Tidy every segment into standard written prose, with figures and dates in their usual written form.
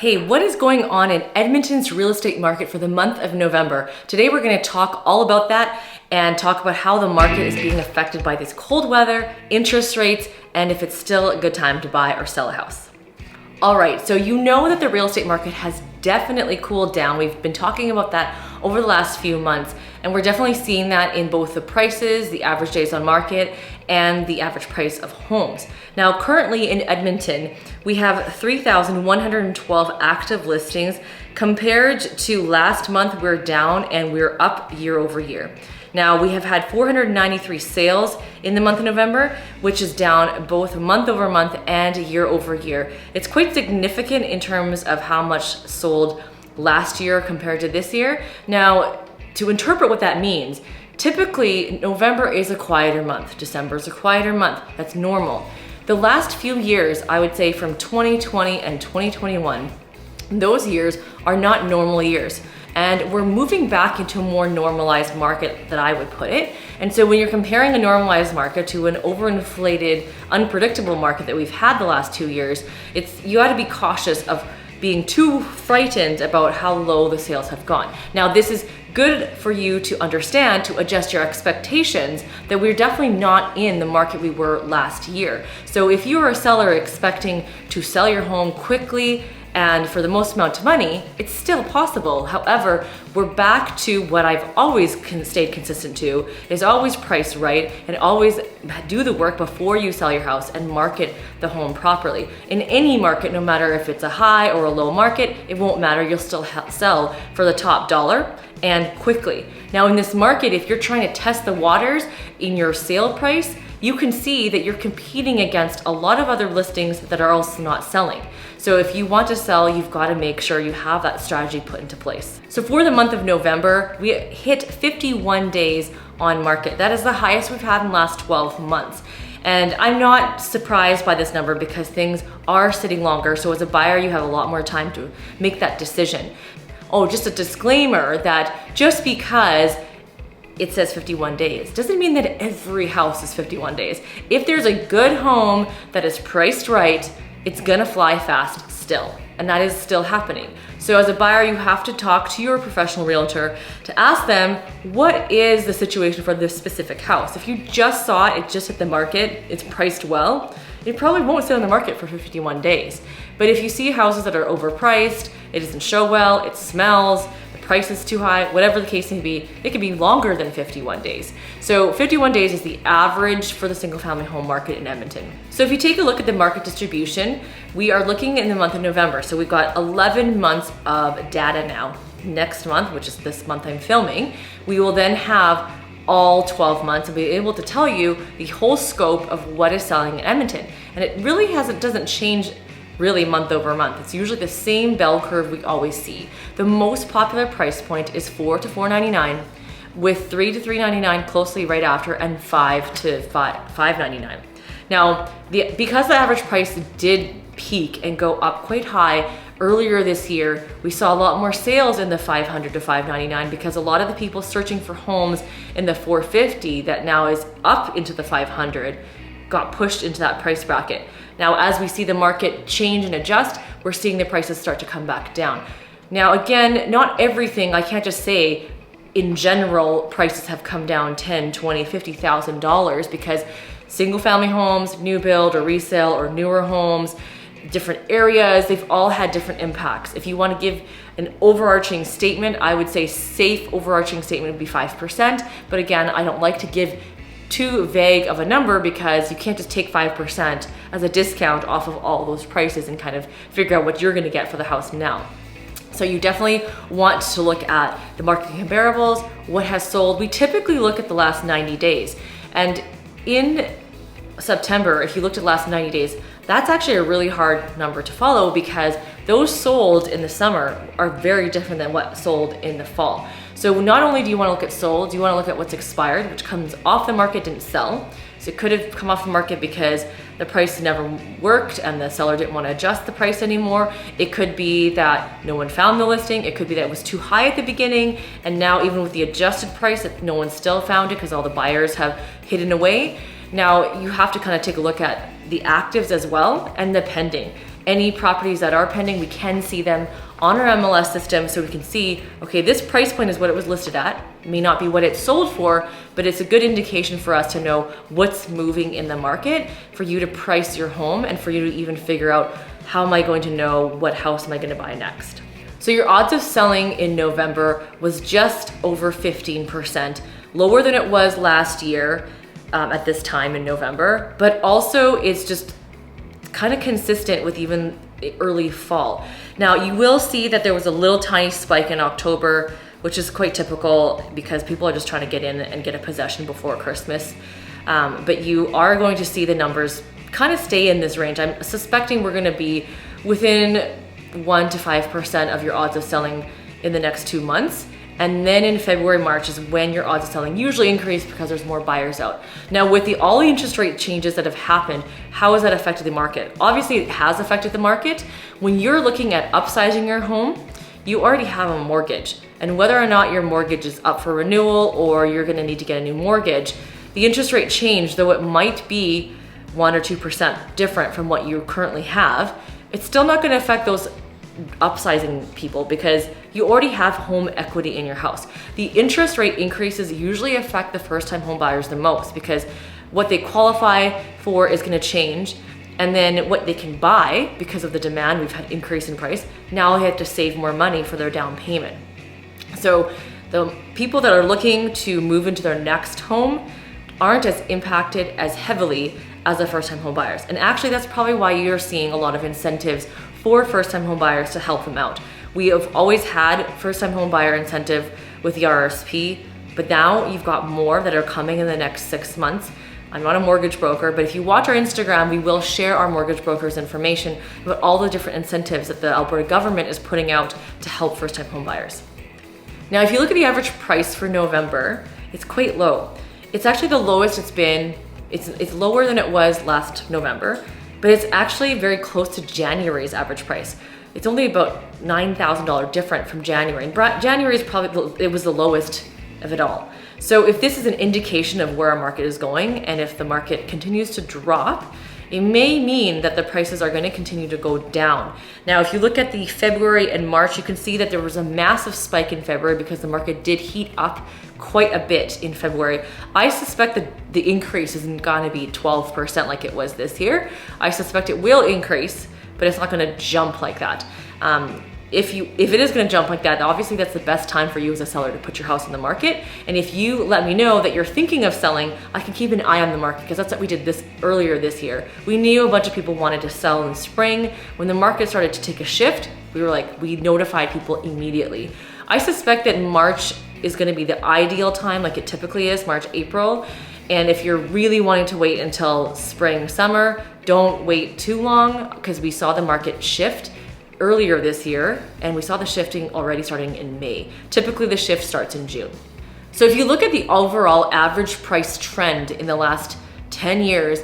Hey, what is going on in Edmonton's real estate market for the month of November? Today we're going to talk all about that and talk about how the market is being affected by this cold weather, interest rates, and if it's still a good time to buy or sell a house. All right, so you know that the real estate market has definitely cooled down. We've been talking about that over the last few months, and we're definitely seeing that in both the prices, the average days on market, and the average price of homes. Now, currently in Edmonton, we have 3,112 active listings. Compared to last month, we're down and we're up year over year. Now, we have had 493 sales in the month of November, which is down both month over month and year over year. It's quite significant in terms of how much sold last year compared to this year. Now, to interpret what that means, typically November is a quieter month, December is a quieter month. That's normal. The last few years, I would say from 2020 and 2021, those years are not normal years. And we're moving back into a more normalized market, that I would put it. And so when you're comparing a normalized market to an overinflated, unpredictable market that we've had the last 2 years, you got to be cautious of being too frightened about how low the sales have gone. Now, this is good for you to understand, to adjust your expectations that we're definitely not in the market we were last year. So if you are a seller expecting to sell your home quickly and for the most amount of money, it's still possible. However, we're back to what I've always stayed consistent to, is always price right and always do the work before you sell your house and market the home properly. In any market, no matter if it's a high or a low market, it won't matter, you'll still sell for the top dollar and quickly. Now in this market, if you're trying to test the waters in your sale price, you can see that you're competing against a lot of other listings that are also not selling. So if you want to sell, you've got to make sure you have that strategy put into place. So for the month of November, we hit 51 days on market. That is the highest we've had in the last 12 months. And I'm not surprised by this number because things are sitting longer. So as a buyer, you have a lot more time to make that decision. Oh, just a disclaimer that just because it says 51 days doesn't mean that every house is 51 days. If there's a good home that is priced right, it's gonna fly fast still, and that is still happening. So as a buyer, you have to talk to your professional realtor to ask them, what is the situation for this specific house? If you just saw it just hit the market, it's priced well, it probably won't sit on the market for 51 days. But if you see houses that are overpriced, it doesn't show well, it smells, price is too high, whatever the case may be, it could be longer than 51 days. So 51 days is the average for the single family home market in Edmonton. So if you take a look at the market distribution, we are looking in the month of November. So we've got 11 months of data now. Next month, which is this month I'm filming, we will then have all 12 months and be able to tell you the whole scope of what is selling in Edmonton. And it really doesn't change really month over month. It's usually the same bell curve we always see. The most popular price point is $4 to $4.99, with $3 to $3.99 closely right after, and $5 to $5.99. Now, because the average price did peak and go up quite high earlier this year, we saw a lot more sales in the $500 to $5.99 because a lot of the people searching for homes in the $450 that now is up into the $500 got pushed into that price bracket. Now, as we see the market change and adjust, we're seeing the prices start to come back down. Now, again, not everything, I can't just say in general prices have come down $10,000, $20,000, $50,000 because single family homes, new build or resale or newer homes, different areas, they've all had different impacts. If you want to give an overarching statement, I would say safe overarching statement would be 5%. But again, I don't like to give too vague of a number because you can't just take 5% as a discount off of all those prices and kind of figure out what you're going to get for the house now. So you definitely want to look at the market comparables, what has sold. We typically look at the last 90 days. And in September, if you looked at the last 90 days, that's actually a really hard number to follow because those sold in the summer are very different than what sold in the fall. So not only do you want to look at sold, you want to look at what's expired, which comes off the market, didn't sell. So it could have come off the market because the price never worked and the seller didn't want to adjust the price anymore. It could be that no one found the listing. It could be that it was too high at the beginning, and now even with the adjusted price, that no one still found it because all the buyers have hidden away. Now you have to kind of take a look at the actives as well and the pending. Any properties that are pending, we can see them on our MLS system, so we can see, okay, this price point is what it was listed at. It may not be what it's sold for, but it's a good indication for us to know what's moving in the market, for you to price your home, and for you to even figure out, how am I going to know what house am I going to buy next? So your odds of selling in November was just over 15%, lower than it was last year at this time in November, but also it's just kind of consistent with even early fall. Now you will see that there was a little tiny spike in October, which is quite typical because people are just trying to get in and get a possession before Christmas. But you are going to see the numbers kind of stay in this range. I'm suspecting we're going to be within 1 to 5% of your odds of selling in the next 2 months. And then in February, March is when your odds of selling usually increase because there's more buyers out. Now with all the interest rate changes that have happened, how has that affected the market? Obviously it has affected the market. When you're looking at upsizing your home, you already have a mortgage. And whether or not your mortgage is up for renewal or you're gonna need to get a new mortgage, the interest rate change, though it might be 1 or 2% different from what you currently have, it's still not gonna affect those upsizing people because you already have home equity in your house. The interest rate increases usually affect the first-time home buyers the most because what they qualify for is going to change, and then what they can buy because of the demand, we've had increase in price, now they have to save more money for their down payment. So the people that are looking to move into their next home aren't as impacted as heavily as the first-time home buyers. And actually that's probably why you're seeing a lot of incentives for first-time home buyers to help them out. We have always had first-time home buyer incentive with the RSP, but now you've got more that are coming in the next 6 months. I'm not a mortgage broker, but if you watch our Instagram, we will share our mortgage brokers information about all the different incentives that the Alberta government is putting out to help first-time home buyers. Now, if you look at the average price for November, it's quite low. It's actually the lowest it's been. It's lower than it was last November, but it's actually very close to January's average price. It's only about $9,000 different from January. And January is probably, it was the lowest of it all. So if this is an indication of where our market is going, and if the market continues to drop, it may mean that the prices are going to continue to go down. Now, if you look at the February and March, you can see that there was a massive spike in February because the market did heat up quite a bit in February. I suspect that the increase isn't going to be 12% like it was this year. I suspect it will increase, but it's not going to jump like that. If it is going to jump like that, obviously that's the best time for you as a seller to put your house on the market. And if you let me know that you're thinking of selling, I can keep an eye on the market because that's what we did earlier this year. We knew a bunch of people wanted to sell in spring. When the market started to take a shift, we notified people immediately. I suspect that March is going to be the ideal time, like it typically is, March, April. And if you're really wanting to wait until spring, summer, don't wait too long because we saw the market shift earlier this year, and we saw the shifting already starting in May. Typically the shift starts in June. So if you look at the overall average price trend in the last 10 years,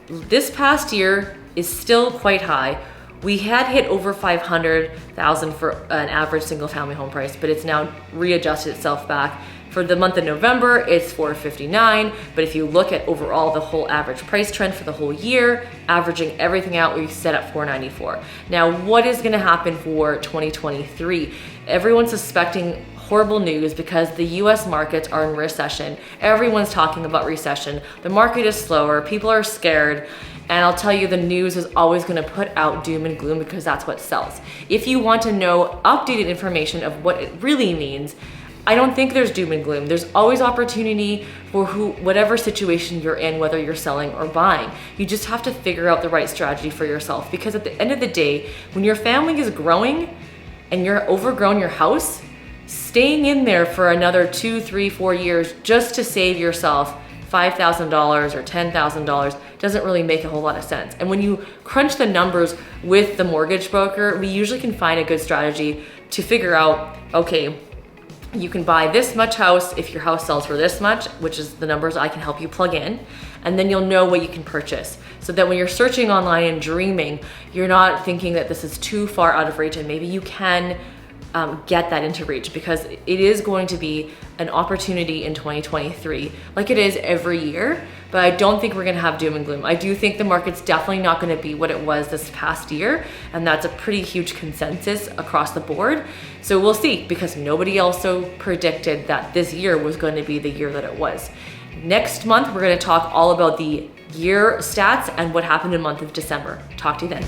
this past year is still quite high. We had hit over 500,000 for an average single family home price, but it's now readjusted itself back. For the month of November, it's 459, but if you look at overall the whole average price trend for the whole year, averaging everything out, we set at 494. Now, what is gonna happen for 2023? Everyone's suspecting horrible news because the US markets are in recession. Everyone's talking about recession. The market is slower, people are scared, and I'll tell you, the news is always gonna put out doom and gloom because that's what sells. If you want to know updated information of what it really means, I don't think there's doom and gloom. There's always opportunity for whatever situation you're in, whether you're selling or buying. You just have to figure out the right strategy for yourself, because at the end of the day, when your family is growing and you're overgrown your house, staying in there for another 2, 3, 4 years just to save yourself $5,000 or $10,000 doesn't really make a whole lot of sense. And when you crunch the numbers with the mortgage broker, we usually can find a good strategy to figure out, okay, you can buy this much house if your house sells for this much, which is the numbers I can help you plug in, and then you'll know what you can purchase. So that when you're searching online and dreaming, you're not thinking that this is too far out of reach, and maybe you can get that into reach, because it is going to be an opportunity in 2023, like it is every year, but I don't think we're gonna have doom and gloom. I do think the market's definitely not gonna be what it was this past year, and that's a pretty huge consensus across the board. So we'll see, because nobody also predicted that this year was going to be the year that it was. Next month, we're gonna talk all about the year stats and what happened in the month of December. Talk to you then.